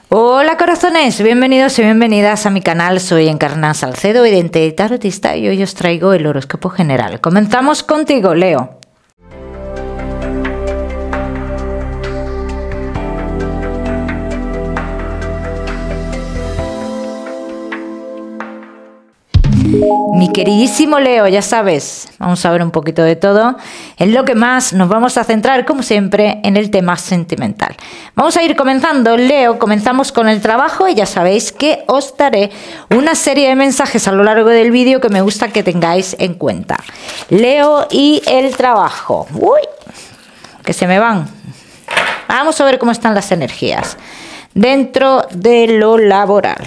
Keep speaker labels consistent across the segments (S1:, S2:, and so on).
S1: Hola corazones, bienvenidos y bienvenidas a mi canal. Soy Encarna Salcedo, vidente y tarotista, y hoy os traigo el horóscopo general. Comenzamos contigo, Leo. Mi queridísimo Leo, ya sabes, vamos a ver un poquito de todo. En lo que más nos vamos a centrar, como siempre, en el tema sentimental. Vamos a ir comenzando, Leo, comenzamos con el trabajo y ya sabéis que os daré una serie de mensajes a lo largo del vídeo que me gusta que tengáis en cuenta. Leo y el trabajo. Uy, que se me van. Vamos a ver cómo están las energías dentro de lo laboral.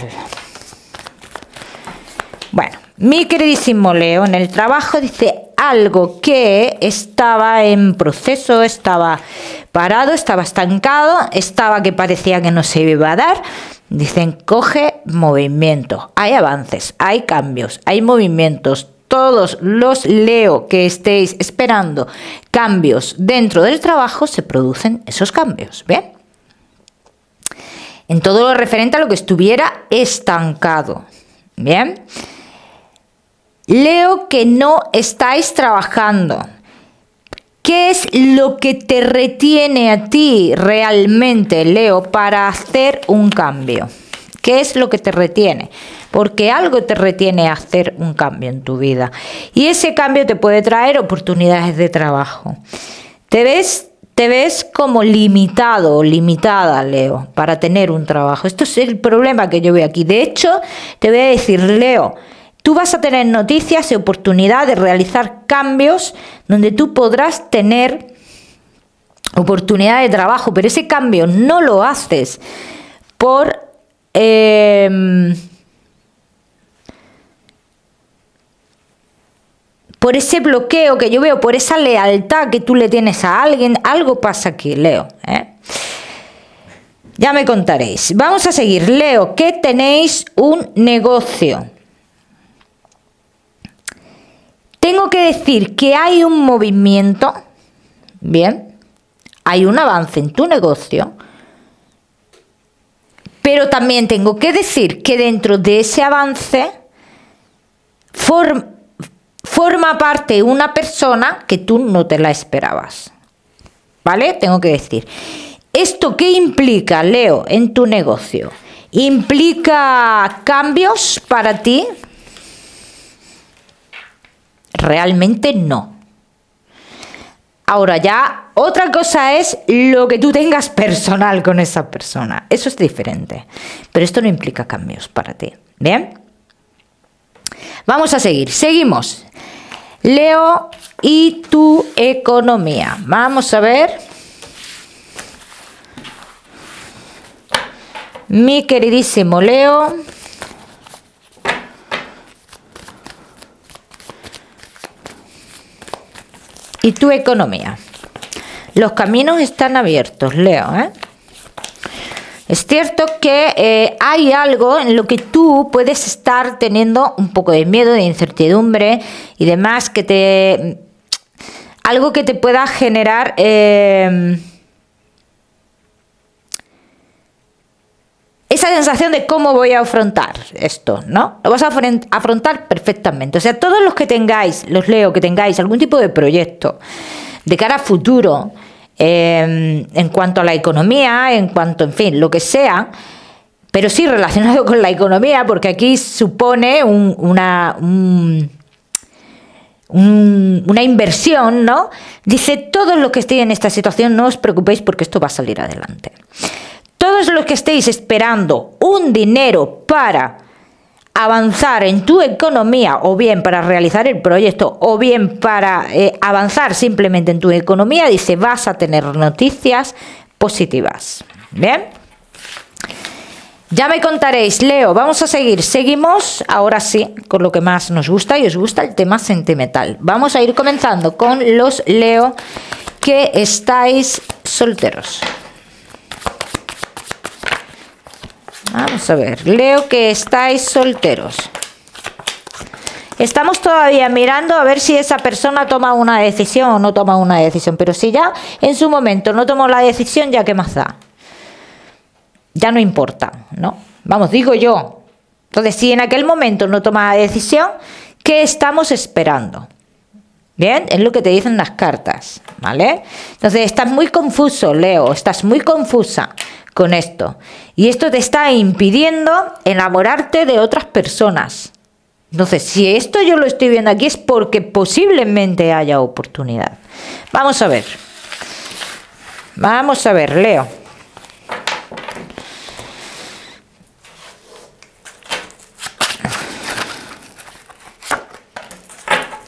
S1: Bueno. Mi queridísimo Leo, en el trabajo dice algo que estaba en proceso, estaba parado, estaba estancado, estaba que parecía que no se iba a dar. Dicen, coge movimiento, hay avances, hay cambios, hay movimientos. Todos los Leo que estéis esperando cambios dentro del trabajo, se producen esos cambios, ¿bien? En todo lo referente a lo que estuviera estancado, ¿bien? Leo, que no estáis trabajando. ¿Qué es lo que te retiene a ti realmente, Leo, para hacer un cambio? ¿Qué es lo que te retiene? Porque algo te retiene a hacer un cambio en tu vida. Y ese cambio te puede traer oportunidades de trabajo. ¿Te ves como limitado o limitada, Leo, para tener un trabajo? Esto es el problema que yo veo aquí. De hecho, te voy a decir, Leo, tú vas a tener noticias y oportunidad de realizar cambios donde tú podrás tener oportunidad de trabajo, pero ese cambio no lo haces por ese bloqueo que yo veo, por esa lealtad que tú le tienes a alguien. Algo pasa aquí, Leo, ¿eh? Ya me contaréis. Vamos a seguir, Leo, que tenéis un negocio. Tengo que decir que hay un movimiento, bien, hay un avance en tu negocio, pero también tengo que decir que dentro de ese avance forma parte una persona que tú no te la esperabas, ¿vale? Tengo que decir. ¿Esto qué implica, Leo, en tu negocio? ¿Implica cambios para ti? Realmente no. Ahora ya, otra cosa es lo que tú tengas personal con esa persona. Eso es diferente. Pero esto no implica cambios para ti. ¿Bien? Vamos a seguir. Seguimos. Leo y tu economía. Vamos a ver. Mi queridísimo Leo. Y tu economía. Los caminos están abiertos, Leo, ¿eh? Es cierto que hay algo en lo que tú puedes estar teniendo un poco de miedo, de incertidumbre y demás, algo que te pueda generar esa sensación de cómo voy a afrontar esto, ¿no? Lo vas a afrontar perfectamente. O sea, todos los que tengáis, los Leo, que tengáis algún tipo de proyecto de cara a futuro, en cuanto a la economía, en cuanto, en fin, lo que sea, pero sí relacionado con la economía, porque aquí supone una inversión, ¿no? Dice, todos los que estéis en esta situación, no os preocupéis porque esto va a salir adelante. Todos los que estéis esperando un dinero para avanzar en tu economía, o bien para realizar el proyecto, o bien para avanzar simplemente en tu economía, dice, vas a tener noticias positivas. ¿Bien? Ya me contaréis, Leo. Vamos a seguir. Seguimos, ahora sí, con lo que más nos gusta, y os gusta el tema sentimental. Vamos a ir comenzando con los Leo que estáis solteros. Vamos a ver, Leo, que estáis solteros. Estamos todavía mirando a ver si esa persona toma una decisión o no toma una decisión. Pero si ya en su momento no tomó la decisión, ¿ya qué más da? ya no importa, ¿no? Vamos, digo yo. Entonces, si en aquel momento no toma la decisión, ¿qué estamos esperando? Bien, es lo que te dicen las cartas, ¿vale? Entonces, estás muy confuso, Leo, estás muy confusa con esto. Y esto te está impidiendo enamorarte de otras personas. Entonces, si esto yo lo estoy viendo aquí es porque posiblemente haya oportunidad. Vamos a ver. Vamos a ver, Leo.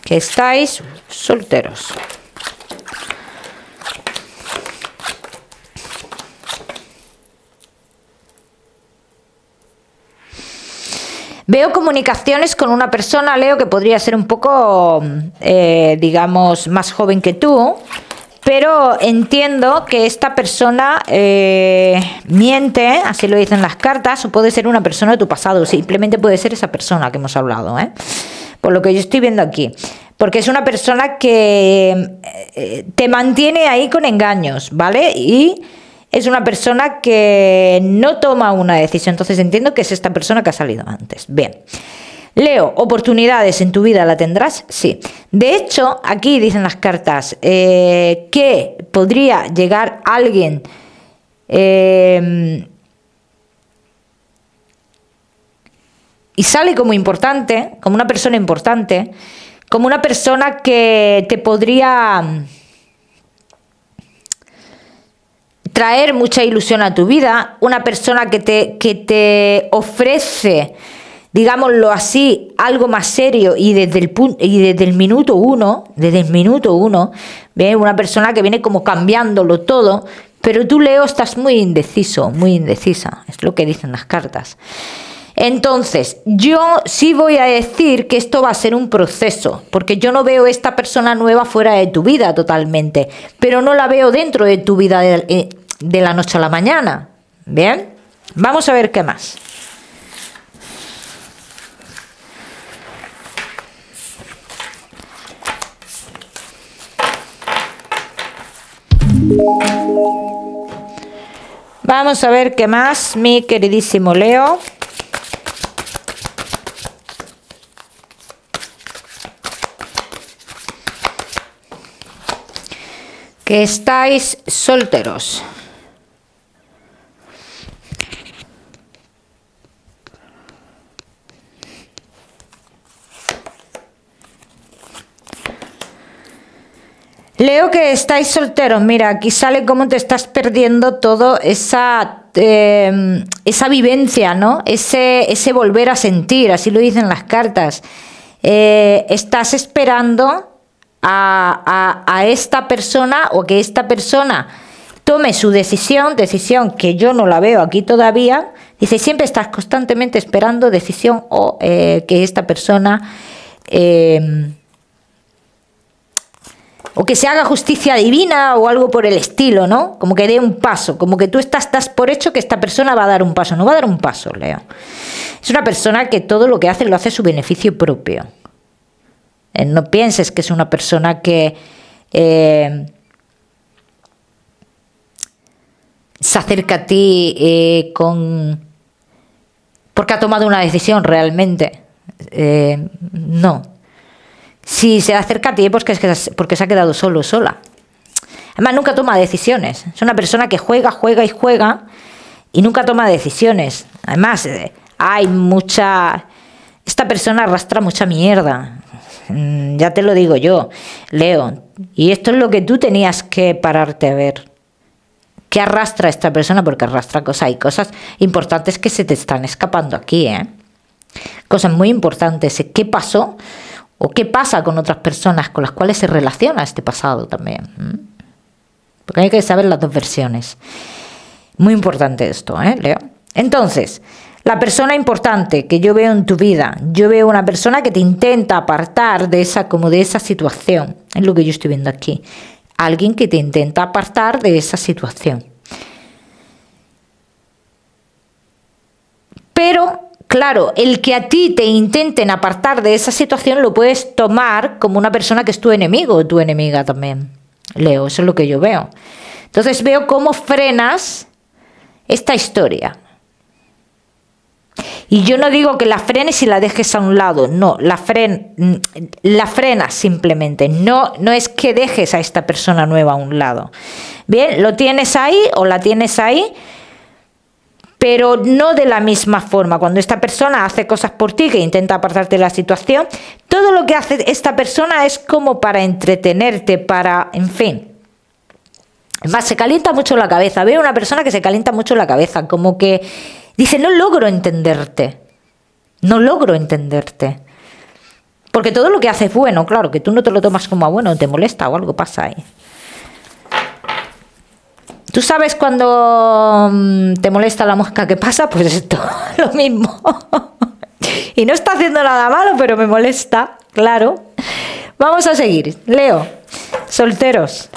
S1: Que estáis solteros. Veo comunicaciones con una persona, Leo, que podría ser un poco, digamos, más joven que tú, pero entiendo que esta persona miente, así lo dicen las cartas, o puede ser una persona de tu pasado, simplemente puede ser esa persona que hemos hablado, por lo que yo estoy viendo aquí. Porque es una persona que te mantiene ahí con engaños, ¿vale? Y es una persona que no toma una decisión. Entonces entiendo que es esta persona que ha salido antes. Bien. Leo, ¿oportunidades en tu vida la tendrás? Sí. De hecho, aquí dicen las cartas que podría llegar alguien y sale como importante, como una persona importante, como una persona que te podría traer mucha ilusión a tu vida, una persona que te ofrece, digámoslo así, algo más serio y desde el minuto uno, ¿ve? Una persona que viene como cambiándolo todo, pero tú, Leo, estás muy indeciso, muy indecisa, es lo que dicen las cartas. Entonces, yo sí voy a decir que esto va a ser un proceso, porque yo no veo esta persona nueva fuera de tu vida totalmente, pero no la veo dentro de tu vida de la noche a la mañana. Bien, vamos a ver qué más. Vamos a ver qué más, mi queridísimo Leo. Que estáis solteros. Leo, que estáis solteros. Mira, aquí sale cómo te estás perdiendo todo esa vivencia, ¿no? Ese volver a sentir, así lo dicen las cartas. Estás esperando a esta persona, o que esta persona tome su decisión que yo no la veo aquí todavía. Dice, siempre estás constantemente esperando decisión o que esta persona o que se haga justicia divina o algo por el estilo, ¿no? Como que dé un paso, como que tú estás por hecho que esta persona va a dar un paso. No va a dar un paso, Leo. Es una persona que todo lo que hace lo hace a su beneficio propio. No pienses que es una persona que se acerca a ti porque ha tomado una decisión realmente. No. Si se acerca a ti es porque se ha quedado solo o sola. Además, nunca toma decisiones. Es una persona que juega y nunca toma decisiones. Además, esta persona arrastra mucha mierda. Ya te lo digo yo, Leo. Y esto es lo que tú tenías que pararte a ver. ¿Qué arrastra esta persona? Porque arrastra cosas. Hay cosas importantes que se te están escapando aquí, Cosas muy importantes. ¿Qué pasó? ¿O qué pasa con otras personas con las cuales se relaciona este pasado también? Porque hay que saber las dos versiones. Muy importante esto, Leo. Entonces, la persona importante que yo veo en tu vida, yo veo una persona que te intenta apartar de esa situación. Es lo que yo estoy viendo aquí. Alguien que te intenta apartar de esa situación. Pero, claro, el que a ti te intenten apartar de esa situación lo puedes tomar como una persona que es tu enemigo o tu enemiga también. Leo, eso es lo que yo veo. Entonces veo cómo frenas esta historia. Y yo no digo que la frenes y la dejes a un lado, no, la frenas simplemente. No es que dejes a esta persona nueva a un lado. Bien, lo tienes ahí o la tienes ahí, pero no de la misma forma. Cuando esta persona hace cosas por ti, que intenta apartarte de la situación, todo lo que hace esta persona es como para entretenerte, para, en fin. Además, se calienta mucho la cabeza. Veo una persona que se calienta mucho la cabeza, como que dice, no logro entenderte. No logro entenderte. Porque todo lo que hace es bueno, claro, que tú no te lo tomas como a bueno, te molesta o algo pasa ahí. ¿Tú sabes cuando te molesta la mosca que pasa? Pues esto, lo mismo. Y no está haciendo nada malo, pero me molesta, claro. Vamos a seguir. Leo, solteros.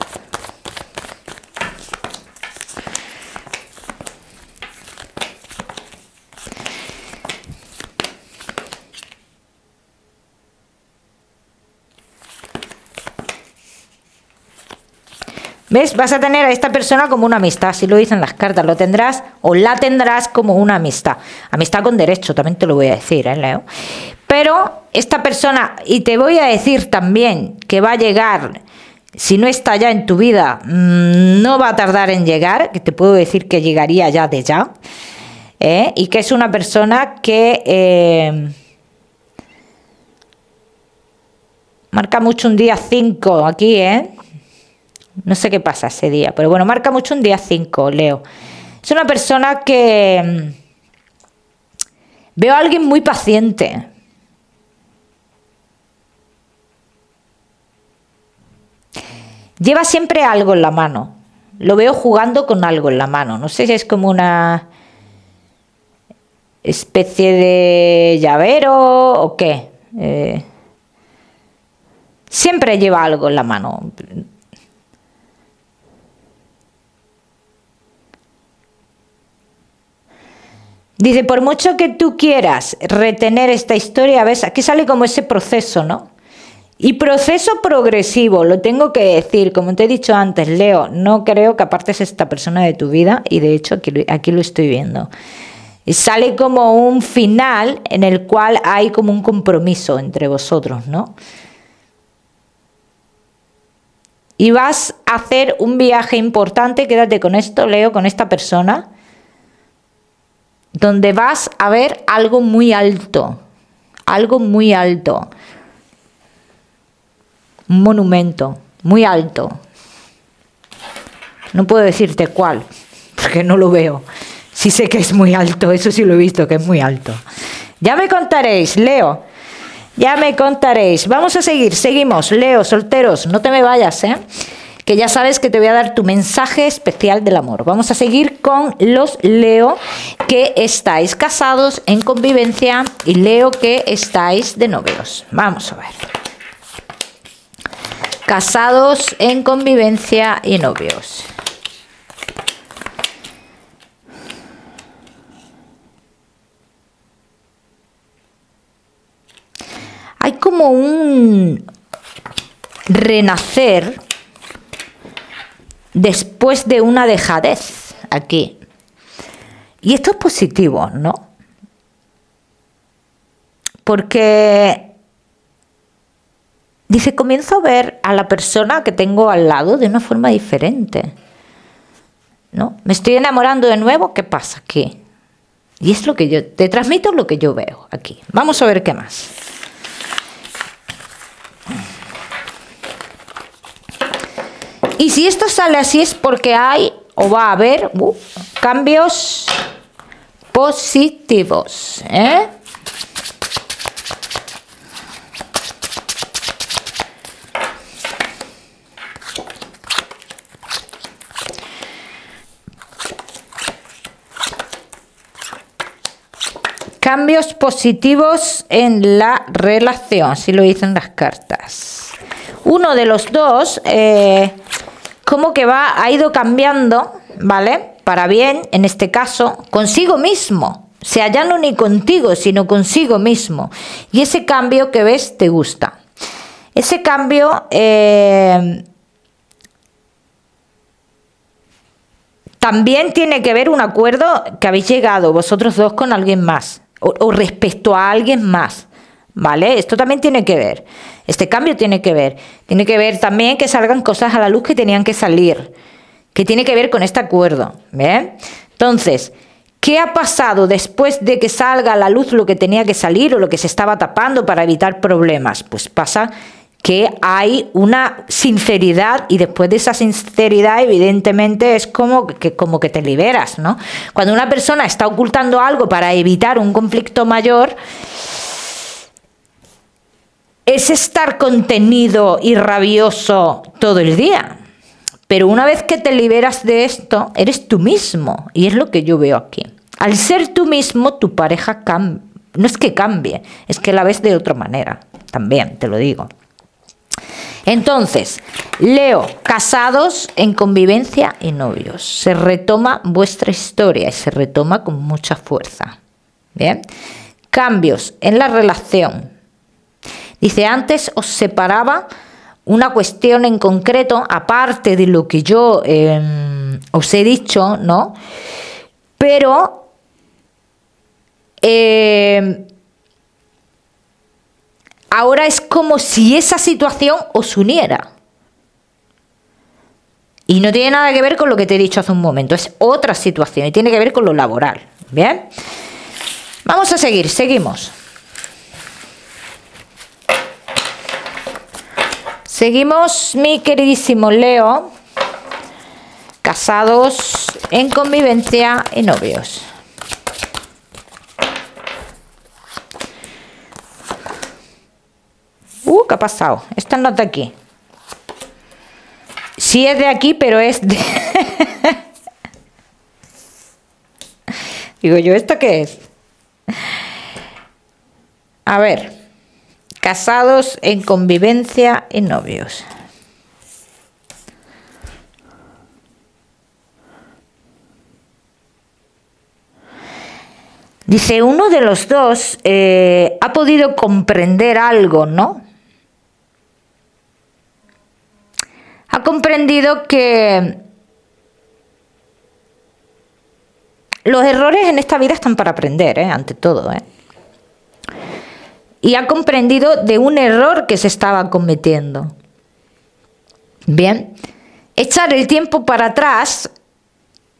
S1: ¿Ves? Vas a tener a esta persona como una amistad, así lo dicen las cartas, lo tendrás o la tendrás como una amistad. Amistad con derecho, también te lo voy a decir, Leo. Pero esta persona, y te voy a decir también que va a llegar, si no está ya en tu vida, no va a tardar en llegar, que te puedo decir que llegaría ya de ya, y que es una persona que marca mucho un día 5 aquí, No sé qué pasa ese día, pero bueno, marca mucho un día 5, Leo. Es una persona que veo a alguien muy paciente. Lleva siempre algo en la mano. Lo veo jugando con algo en la mano. No sé si es como una especie de llavero o qué. Siempre lleva algo en la mano. Dice, por mucho que tú quieras retener esta historia, ¿ves? Aquí sale como ese proceso, ¿no? Y proceso progresivo, lo tengo que decir, como te he dicho antes, Leo, no creo que apartes a esta persona de tu vida y de hecho aquí lo estoy viendo. Y sale como un final en el cual hay como un compromiso entre vosotros, ¿no? Y vas a hacer un viaje importante, quédate con esto, Leo, con esta persona, donde vas a ver algo muy alto, un monumento muy alto. No puedo decirte cuál, porque no lo veo. Sí sé que es muy alto, eso sí lo he visto, que es muy alto. Ya me contaréis, Leo, ya me contaréis. Vamos a seguir, seguimos, Leo, solteros, no te me vayas, que ya sabes que te voy a dar tu mensaje especial del amor. Vamos a seguir con los Leo que estáis casados en convivencia y Leo que estáis de novios. Vamos a ver. Casados en convivencia y novios. Hay como un renacer después de una dejadez aquí. Y esto es positivo, ¿no? Porque dice, comienzo a ver a la persona que tengo al lado de una forma diferente, ¿no? Me estoy enamorando de nuevo, ¿qué pasa aquí? Y es lo que yo te transmito, lo que yo veo aquí. Vamos a ver qué más. Y si esto sale así es porque hay o va a haber cambios positivos, Cambios positivos en la relación, así lo dicen las cartas. Uno de los dos como que ha ido cambiando, ¿vale? Para bien, en este caso, consigo mismo. O sea, ya no ni contigo, sino consigo mismo. Y ese cambio que ves te gusta. Ese cambio también tiene que ver un acuerdo que habéis llegado vosotros dos con alguien más. o respecto a alguien más, ¿vale? Esto también tiene que ver, este cambio tiene que ver también que salgan cosas a la luz que tenían que salir, que tiene que ver con este acuerdo, ¿bien? Entonces, ¿qué ha pasado después de que salga a la luz lo que tenía que salir o lo que se estaba tapando para evitar problemas? Pues pasa que hay una sinceridad y después de esa sinceridad evidentemente es como que te liberas, ¿no? Cuando una persona está ocultando algo para evitar un conflicto mayor, es estar contenido y rabioso todo el día. Pero una vez que te liberas de esto, eres tú mismo. Y es lo que yo veo aquí. Al ser tú mismo, tu pareja cambia. No es que cambie, es que la ves de otra manera. También, te lo digo. Entonces, Leo, casados en convivencia y novios. Se retoma vuestra historia y se retoma con mucha fuerza. Bien. Cambios en la relación. Dice, antes os separaba una cuestión en concreto, aparte de lo que yo os he dicho, ¿no? Pero ahora es como si esa situación os uniera. Y no tiene nada que ver con lo que te he dicho hace un momento, es otra situación y tiene que ver con lo laboral. ¿Bien? Vamos a seguir, seguimos. Seguimos, mi queridísimo Leo, casados en convivencia y novios. ¿Qué ha pasado? Esta no es de aquí. Sí es de aquí, pero es de... Digo yo, ¿esto qué es? A ver. Casados en convivencia y novios. Dice, uno de los dos ha podido comprender algo, ¿no? Ha comprendido que los errores en esta vida están para aprender, ante todo, Y ha comprendido de un error que se estaba cometiendo. Bien, echar el tiempo para atrás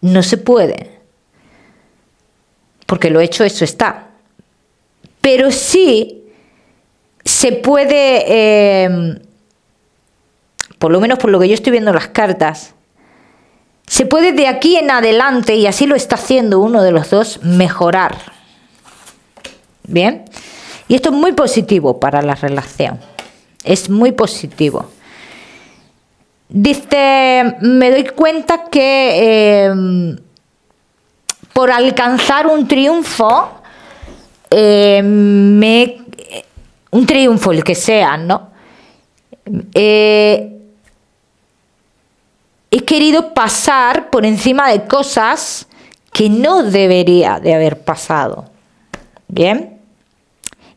S1: no se puede, porque lo hecho, eso está. Pero sí se puede, por lo menos por lo que yo estoy viendo en las cartas, se puede de aquí en adelante, y así lo está haciendo uno de los dos, mejorar. Bien. Y esto es muy positivo para la relación. Es muy positivo. Dice, me doy cuenta que por alcanzar un triunfo, un triunfo el que sea, ¿no? He querido pasar por encima de cosas que no debería de haber pasado. ¿Bien?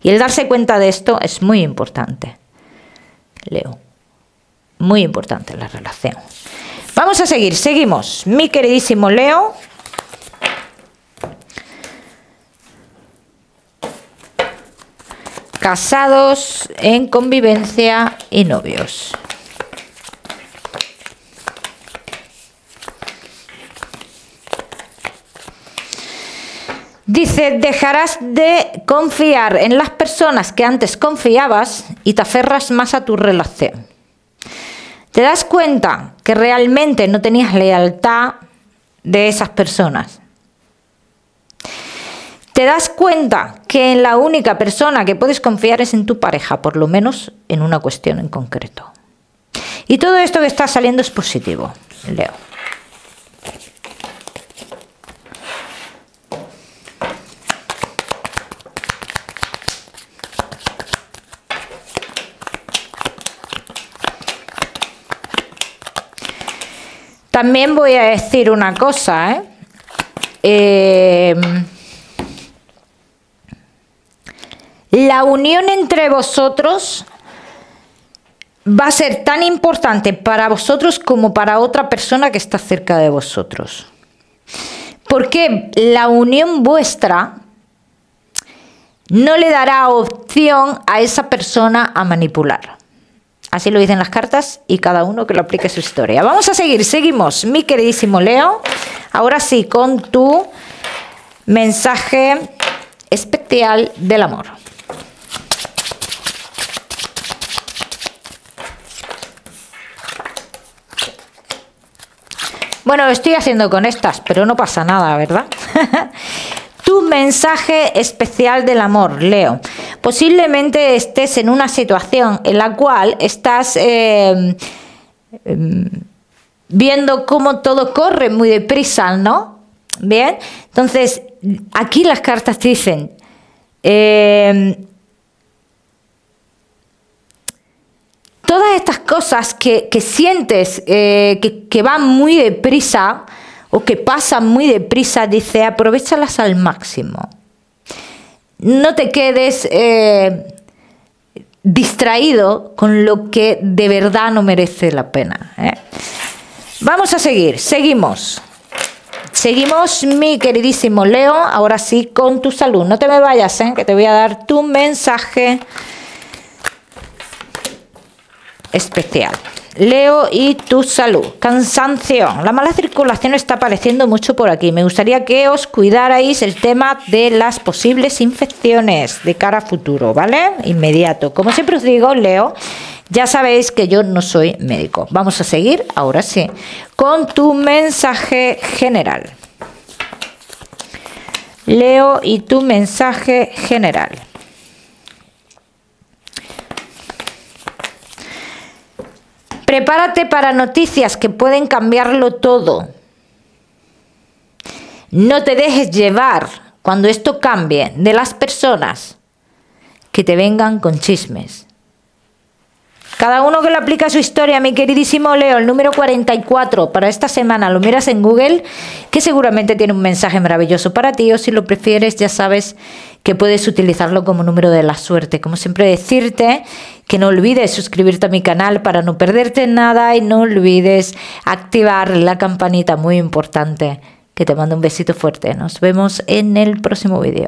S1: Y el darse cuenta de esto es muy importante, Leo. Muy importante en la relación. Vamos a seguir, seguimos. Mi queridísimo Leo. Casados en convivencia y novios. Dice, dejarás de confiar en las personas que antes confiabas y te aferras más a tu relación. Te das cuenta que realmente no tenías lealtad de esas personas. Te das cuenta que en la única persona que puedes confiar es en tu pareja, por lo menos en una cuestión en concreto. Y todo esto que está saliendo es positivo, Leo. También voy a decir una cosa, la unión entre vosotros va a ser tan importante para vosotros como para otra persona que está cerca de vosotros. Porque la unión vuestra no le dará opción a esa persona a manipular. Así lo dicen las cartas y cada uno que lo aplique a su historia. Vamos a seguir, seguimos, mi queridísimo Leo. Ahora sí, con tu mensaje especial del amor. Bueno, lo estoy haciendo con estas, pero no pasa nada, ¿verdad? Tu mensaje especial del amor, Leo. Posiblemente estés en una situación en la cual estás viendo cómo todo corre muy deprisa, ¿no? Bien, entonces aquí las cartas te dicen todas estas cosas que sientes que van muy deprisa o que pasan muy deprisa, dice, aprovéchalas al máximo. No te quedes distraído con lo que de verdad no merece la pena. Vamos a seguir, seguimos. Seguimos, mi queridísimo Leo, ahora sí con tu salud. No te me vayas, que te voy a dar tu mensaje especial. Leo y tu salud. Cansancio. La mala circulación está apareciendo mucho por aquí. Me gustaría que os cuidarais el tema de las posibles infecciones de cara a futuro, ¿vale? Inmediato. Como siempre os digo, Leo, ya sabéis que yo no soy médico. Vamos a seguir, ahora sí, con tu mensaje general. Leo y tu mensaje general. Prepárate para noticias que pueden cambiarlo todo. No te dejes llevar cuando esto cambie de las personas que te vengan con chismes. Cada uno que lo aplica a su historia, mi queridísimo Leo, el número 44 para esta semana, lo miras en Google, que seguramente tiene un mensaje maravilloso para ti, o si lo prefieres, ya sabes que puedes utilizarlo como número de la suerte. Como siempre, decirte que no olvides suscribirte a mi canal para no perderte nada y no olvides activar la campanita, muy importante. Que te mando un besito fuerte. Nos vemos en el próximo vídeo.